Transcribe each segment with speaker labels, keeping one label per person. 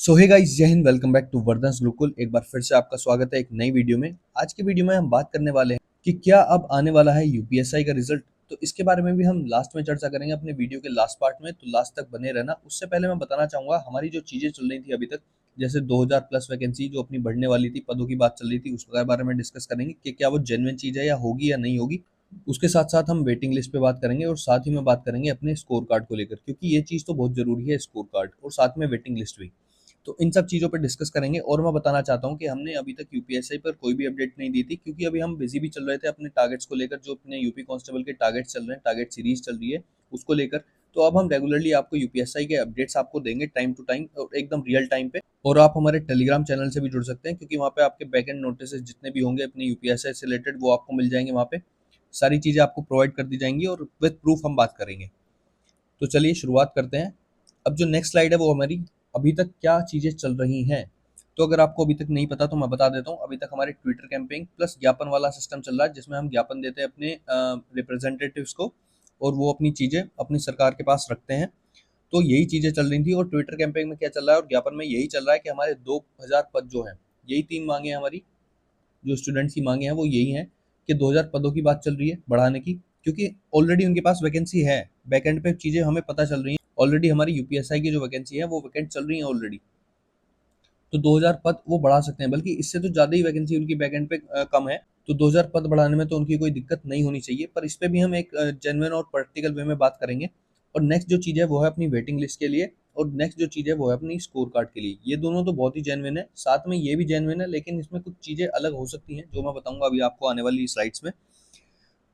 Speaker 1: सो hey guys, जय हिंद। Welcome back to Vardhan's Gurukul. एक बार फिर से आपका स्वागत है एक नई वीडियो में। आज की वीडियो में हम बात करने वाले हैं कि क्या अब आने वाला है यूपीएसआई का रिजल्ट। तो इसके बारे में भी हम लास्ट में चर्चा करेंगे अपने वीडियो के लास्ट पार्ट में, तो लास्ट तक बने रहना। उससे पहले मैं बताना चाहूंगा हमारी जो चीजें चल रही थी अभी तक, जैसे 2000 प्लस वैकेंसी जो अपनी बढ़ने वाली थी, पदों की बात चल रही थी, उसके बारे में डिस्कस करेंगे कि क्या वो जेन्युइन चीज है या होगी या नहीं होगी। उसके साथ साथ हम वेटिंग लिस्ट पे बात करेंगे और साथ ही में बात करेंगे अपने स्कोर कार्ड को लेकर, क्योंकि ये चीज़ तो बहुत जरूरी है, स्कोर कार्ड और साथ में वेटिंग लिस्ट भी। तो इन सब चीज़ों पे डिस्कस करेंगे। और मैं बताना चाहता हूँ कि हमने अभी तक यूपीएसआई पर कोई भी अपडेट नहीं दी थी, क्योंकि अभी हम बिजी भी चल रहे थे अपने टारगेट्स को लेकर। जो अपने यूपी कांस्टेबल के टारगेट्स चल रहे हैं, टारगेट सीरीज चल रही है, उसको लेकर। तो अब हम रेगुलरली आपको यूपीएसआई के अपडेट्स आपको देंगे टाइम टू टाइम और एकदम रियल टाइम पे। और आप हमारे टेलीग्राम चैनल से भी जुड़ सकते हैं, क्योंकि वहाँ पे आपके बैक एंड नोटिस जितने भी होंगे अपने यूपीएसआई से रिलेटेड, वो आपको मिल जाएंगे। वहाँ पे सारी चीज़ें आपको प्रोवाइड कर दी जाएंगी और विद प्रूफ हम बात करेंगे। तो चलिए शुरुआत करते हैं। अब जो नेक्स्ट स्लाइड है वो हमारी अभी तक क्या चीज़ें चल रही हैं। तो अगर आपको अभी तक नहीं पता तो मैं बता देता हूँ। अभी तक हमारे ट्विटर कैंपेन प्लस ज्ञापन वाला सिस्टम चल रहा है, जिसमें हम ज्ञापन देते हैं अपने रिप्रेजेंटेटिव्स को, और वो अपनी चीज़ें अपनी सरकार के पास रखते हैं। तो यही चीज़ें चल रही थी। और ट्विटर कैंपेन में क्या चल रहा है और ज्ञापन में यही चल रहा है कि हमारे 2000 पद जो हैं, यही 3 मांगे हैं हमारी, जो स्टूडेंट्स की मांगे हैं वो यही हैं कि 2000 पदों की बात चल रही है बढ़ाने की, क्योंकि ऑलरेडी उनके पास वैकेंसी है। बैकएंड पे चीज़ें हमें पता चल रही हैं ऑलरेडी। हमारी यूपीएसआई की जो वैकेंसी है वो वैकेंट चल रही है ऑलरेडी। तो 2000 पद वो बढ़ा सकते हैं, बल्कि इससे तो ज़्यादा ही वैकेंसी उनकी बैकएंड पे कम है। तो 2000 पद बढ़ाने में तो उनकी कोई दिक्कत नहीं होनी चाहिए। पर इस पे भी हम एक जेन्युइन और प्रैक्टिकल वे में बात करेंगे। और नेक्स्ट जो चीज़ है वो है अपनी वेटिंग लिस्ट के लिए, और नेक्स्ट जो चीज़ है वो है अपनी स्कोर कार्ड के लिए। ये दोनों तो बहुत ही जेन्युइन है, साथ में ये भी जेन्युइन है, लेकिन इसमें कुछ चीज़ें अलग हो सकती हैं जो मैं बताऊंगा अभी आपको आने वाली स्लाइड्स में।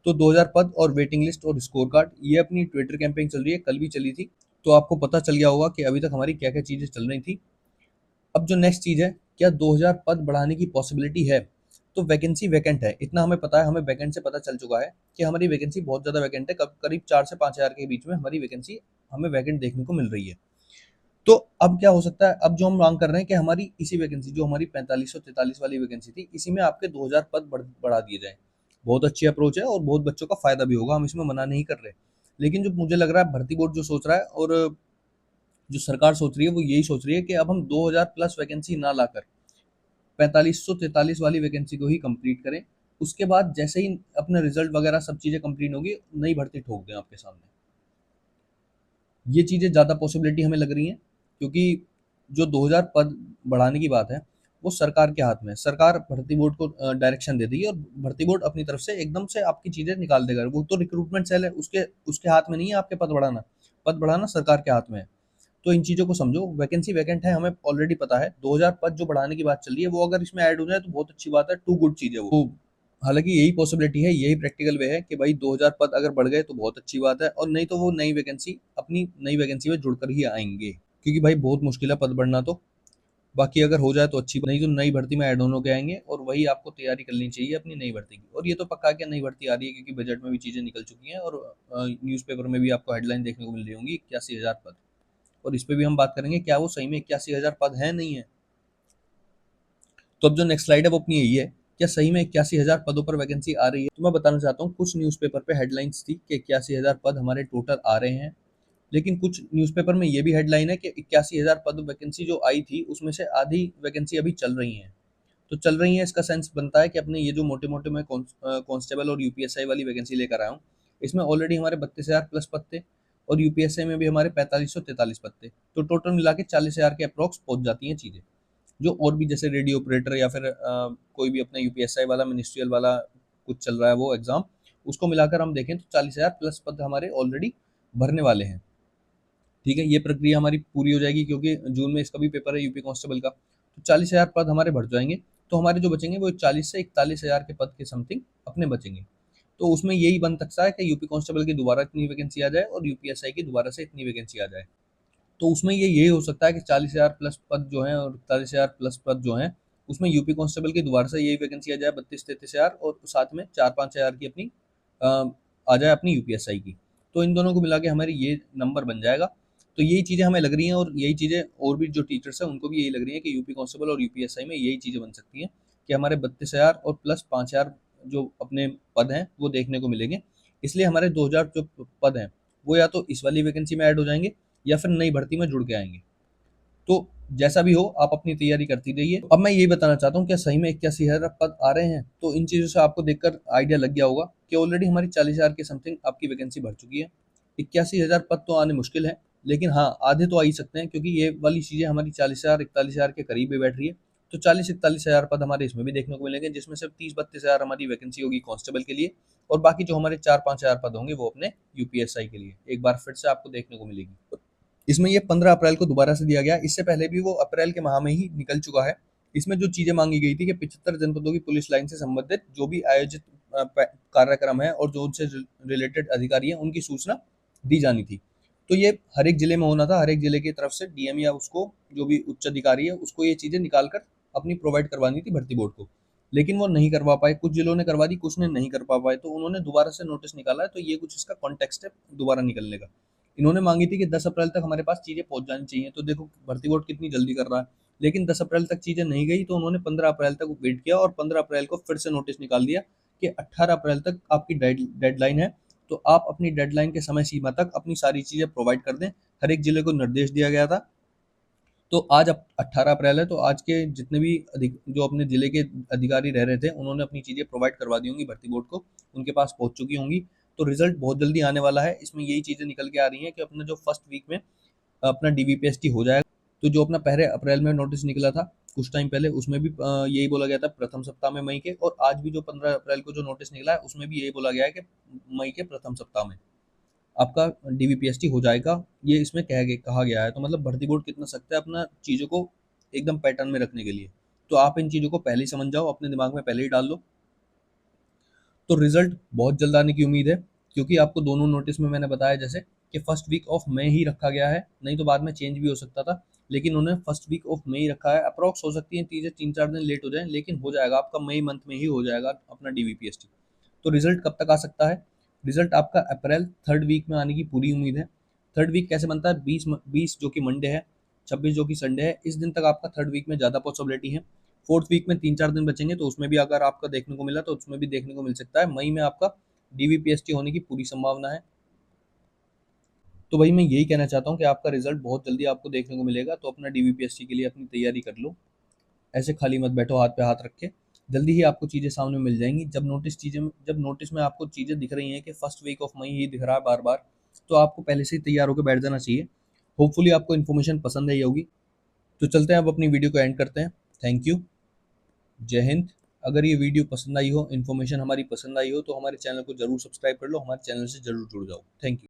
Speaker 1: तो 2000 पद और वेटिंग लिस्ट और स्कोर कार्ड, ये अपनी ट्विटर कैंपेन चल रही है, कल भी चली थी। तो आपको पता चल गया होगा कि अभी तक हमारी क्या क्या चीज़ें चल रही थी। अब जो नेक्स्ट चीज़ है, क्या 2000 पद बढ़ाने की पॉसिबिलिटी है। तो वैकेंसी वैकेंट है, इतना हमें पता है। हमें वैकेंट से पता चल चुका है कि हमारी वैकेंसी बहुत ज़्यादा वैकेंट है। करीब 4 से 5 हज़ार के बीच में हमारी वैकेंसी हमें वैकेंट देखने को मिल रही है। तो अब क्या हो सकता है, अब जो हम मांग कर रहे हैं कि हमारी इसी वैकेंसी, जो हमारी 4543 वाली वैकेंसी थी, इसी में आपके 2000 पद बढ़ा दिए जाएं। बहुत अच्छी अप्रोच है और बहुत बच्चों का फायदा भी होगा, हम इसमें मना नहीं कर रहे। लेकिन जो मुझे लग रहा है भर्ती बोर्ड जो सोच रहा है और जो सरकार सोच रही है, वो यही सोच रही है कि अब हम 2000 प्लस वैकेंसी ना लाकर 4543 वाली वैकेंसी को ही कंप्लीट करें। उसके बाद जैसे ही अपना रिजल्ट वगैरह सब चीज़ें कंप्लीट होगी, नई भर्ती ठोक दें आपके सामने। ये चीज़ें ज़्यादा पॉसिबिलिटी हमें लग रही हैं, क्योंकि जो 2000 पद बढ़ाने की बात है वो सरकार के हाथ में है। सरकार भर्ती बोर्ड को डायरेक्शन दे देगी और भर्ती बोर्ड अपनी तरफ से एकदम से आपकी चीज़ें निकाल देगा। वो तो रिक्रूटमेंट सेल है, उसके उसके हाथ में नहीं है आपके पद बढ़ाना। पद बढ़ाना सरकार के हाथ में है। तो इन चीज़ों को समझो। वैकेंसी वैकेंट है, हमें ऑलरेडी पता है। 2000 पद जो बढ़ाने की बात चल रही है, वो अगर इसमें ऐड हो जाए तो बहुत अच्छी बात है, टू गुड चीज़ है वो। तो हालांकि यही पॉसिबिलिटी है, यही प्रैक्टिकल वे है कि भाई 2000 पद अगर बढ़ गए तो बहुत अच्छी बात है, और नहीं तो वो नई वैकेंसी अपनी नई वैकेंसी में जुड़कर ही आएंगे, क्योंकि भाई बहुत मुश्किल है पद बढ़ना। तो बाकी अगर हो जाए तो अच्छी बात, नहीं तो नई भर्ती में ऐड ऑन होके आएंगे, और वही आपको तैयारी करनी चाहिए अपनी नई भर्ती की। और ये तो पक्का क्या नई भर्ती आ रही है, क्योंकि बजट में भी चीज़ें निकल चुकी हैं और न्यूज़पेपर में भी आपको हेडलाइन देखने को मिल रही होंगी, 81,000 पद। और इस पे भी हम बात करेंगे क्या वो सही में 81,000 पद है नहीं है। तो अब जो नेक्स्ट स्लाइड है वो अपनी यही है, क्या सही में 81,000 पदों पर वैकेंसी आ रही है। तो मैं बताना चाहता हूँ, कुछ न्यूज़पेपर पे हेडलाइंस थी कि 81,000 पद हमारे टोटल आ रहे हैं, लेकिन कुछ न्यूज़पेपर में ये भी हेडलाइन है कि 81,000 पद वैकेंसी जो आई थी उसमें से आधी वैकेंसी अभी चल रही हैं। तो चल रही है, इसका सेंस बनता है कि अपने ये जो मोटे मोटे मैं कांस्टेबल और यूपीएसआई वाली वैकेंसी लेकर आया हूँ, इसमें ऑलरेडी हमारे 32,000 प्लस पद थे, और यूपीएसआई में भी हमारे 4543 पद थे। तो टोटल मिला के 40,000 के अप्रॉक्स पहुंच जाती हैं चीज़ें। जो और भी जैसे रेडियो ऑपरेटर या फिर कोई भी अपना यूपीएसआई वाला मिनिस्ट्रियल वाला कुछ चल रहा है वो एग्जाम, उसको मिलाकर हम देखें तो 40,000 प्लस पद हमारे ऑलरेडी भरने वाले हैं। ठीक है, ये प्रक्रिया हमारी पूरी हो जाएगी, क्योंकि जून में इसका भी पेपर है यूपी कांस्टेबल का। तो 40,000 पद हमारे भर जाएंगे। तो हमारे जो बचेंगे वो 40 से 41,000 के पद के समथिंग अपने बचेंगे। तो उसमें यही बन सकता है कि यूपी कांस्टेबल की दोबारा इतनी वैकेंसी आ जाए और यूपीएसआई की दोबारा से इतनी वैकेंसी आ जाए। तो उसमें ये हो सकता है कि 40,000 प्लस पद जो हैं और 41,000 प्लस पद जो हैं, उसमें यूपी कांस्टेबल की दोबारा से यही वैकेंसी आ जाए 32-33,000, और साथ में 4-5 हज़ार की अपनी अ, आ जाए अपनी यूपीएसआई की। तो इन दोनों को मिला के हमारी ये नंबर बन जाएगा। तो यही चीज़ें हमें लग रही हैं, और यही चीज़ें और भी जो टीचर्स हैं उनको भी यही लग रही है कि यूपी कांस्टेबल और यूपीएसआई में यही चीज़ें बन सकती हैं कि हमारे 32,000 और प्लस 5,000 जो अपने पद हैं वो देखने को मिलेंगे। इसलिए हमारे 2,000 जो पद हैं वो या तो इस वाली वैकेंसी में ऐड हो जाएंगे या फिर नई भर्ती में जुड़ के आएंगे। तो जैसा भी हो आप अपनी तैयारी करती रहिए। अब मैं यही बताना चाहता हूँ, क्या सही में 81,000 पद आ रहे हैं? तो इन चीज़ों से आपको देखकर आइडिया लग गया होगा कि ऑलरेडी हमारी 40,000 के समथिंग आपकी वैकेंसी भर चुकी है। 81,000 पद तो आने मुश्किल है, लेकिन हाँ, आधे तो आ ही सकते हैं, क्योंकि ये वाली चीज़ें हमारी 40,000 41,000 के करीब ही बैठ रही है। तो 40-41,000 पद हमारे इसमें भी देखने को मिलेंगे, जिसमें से 30-32,000 हमारी वैकेंसी होगी कांस्टेबल के लिए, और बाकी जो हमारे 4-5,000 पद होंगे वो अपने यूपीएसआई के लिए एक बार फिर से आपको देखने को मिलेगी। इसमें ये 15 अप्रैल को दोबारा से दिया गया। इससे पहले भी वो अप्रैल के माह में ही निकल चुका है। इसमें जो चीज़ें मांगी गई थी कि 75 जनपदों की पुलिस लाइन से संबंधित जो भी आयोजित कार्यक्रम है और जो उनसे रिलेटेड अधिकारी हैं, उनकी सूचना दी जानी थी। तो ये हर एक जिले में होना था, हर एक जिले की तरफ से डीएम या उसको जो भी उच्च अधिकारी है उसको ये चीज़ें निकाल कर अपनी प्रोवाइड करवानी थी भर्ती बोर्ड को। लेकिन वो नहीं करवा पाए, कुछ जिलों ने करवा दी, कुछ ने नहीं कर पा पाए, तो उन्होंने दोबारा से नोटिस निकाला है। तो ये कुछ इसका कॉन्टेक्स्ट है दोबारा निकलने का। इन्होंने मांगी थी कि 10 अप्रैल तक हमारे पास चीज़ें पहुंच जानी चाहिए, तो देखो भर्ती बोर्ड कितनी जल्दी कर रहा है। लेकिन 10 अप्रैल तक चीज़ें नहीं गई, तो उन्होंने 15 अप्रैल तक वेट किया और 15 अप्रैल को फिर से नोटिस निकाल दिया कि 18 अप्रैल तक आपकी डेडलाइन है, तो आप अपनी डेडलाइन के समय सीमा तक अपनी सारी चीज़ें प्रोवाइड कर दें। हर एक जिले को निर्देश दिया गया था। तो आज अब 18 अप्रैल है, तो आज के जितने भी जो अपने जिले के अधिकारी रह रहे थे, उन्होंने अपनी चीज़ें प्रोवाइड करवा दी होंगी भर्ती बोर्ड को, उनके पास पहुंच चुकी होंगी। तो रिजल्ट बहुत जल्दी आने वाला है। इसमें यही चीज़ें निकल के आ रही हैं कि अपना जो फर्स्ट वीक में अपना डीबीपीएसटी हो जाएगा। तो जो अपना पहले अप्रैल में नोटिस निकला था कुछ टाइम पहले, उसमें भी यही बोला गया था प्रथम सप्ताह में मई के, और आज भी जो 15 अप्रैल को जो नोटिस निकला है उसमें भी यही बोला गया है कि मई के प्रथम सप्ताह में आपका डीबीपीएसटी हो जाएगा। ये इसमें कहा गया है। तो मतलब भर्ती बोर्ड कितना सख्त है अपना चीज़ों को एकदम पैटर्न में रखने के लिए। तो आप इन चीज़ों को पहले ही समझ जाओ, अपने दिमाग में पहले ही डाल लो। तो रिजल्ट बहुत जल्द आने की उम्मीद है, क्योंकि आपको दोनों नोटिस में मैंने बताया जैसे कि फर्स्ट वीक ऑफ मई ही रखा गया है, नहीं तो बाद में चेंज भी हो सकता था, लेकिन उन्होंने फर्स्ट वीक ऑफ मई रखा है। अप्रॉक्स हो सकती है चीज़ें 3-4 दिन लेट हो जाए, लेकिन हो जाएगा आपका मई मंथ में ही हो जाएगा अपना डीबीपीएसटी। तो रिजल्ट कब तक आ सकता है? रिजल्ट आपका अप्रैल थर्ड वीक में आने की पूरी उम्मीद है। थर्ड वीक कैसे बनता है? 20 जो कि मंडे है, 26 जो कि संडे है, इस दिन तक आपका थर्ड वीक में ज़्यादा पॉसिबिलिटी है। फोर्थ वीक में 3-4 दिन बचेंगे, तो उसमें भी अगर आपका देखने को मिला तो उसमें भी देखने को मिल सकता है। मई में आपका डीवीपीएसटी होने की पूरी संभावना है। तो वही मैं यही कहना चाहता हूँ कि आपका रिजल्ट बहुत जल्दी आपको देखने को मिलेगा। तो अपना डीवीपीएसटी के लिए अपनी तैयारी कर लो, ऐसे खाली मत बैठो हाथ पे हाथ रख के। जल्दी ही आपको चीज़ें सामने मिल जाएंगी। जब नोटिस में आपको चीज़ें दिख रही हैं कि फर्स्ट वीक ऑफ मई ही दिख रहा है बार बार, तो आपको पहले से ही तैयार होकर बैठ जाना चाहिए। होपफुली आपको इन्फॉर्मेशन पसंद आई होगी। तो चलते हैं अब अपनी वीडियो को एंड करते हैं। Thank you. जय हिंद। अगर ये वीडियो पसंद आई हो, इन्फॉर्मेशन हमारी पसंद आई हो, तो हमारे चैनल को जरूर सब्सक्राइब कर लो, हमारे चैनल से जरूर जुड़ जाओ। Thank you.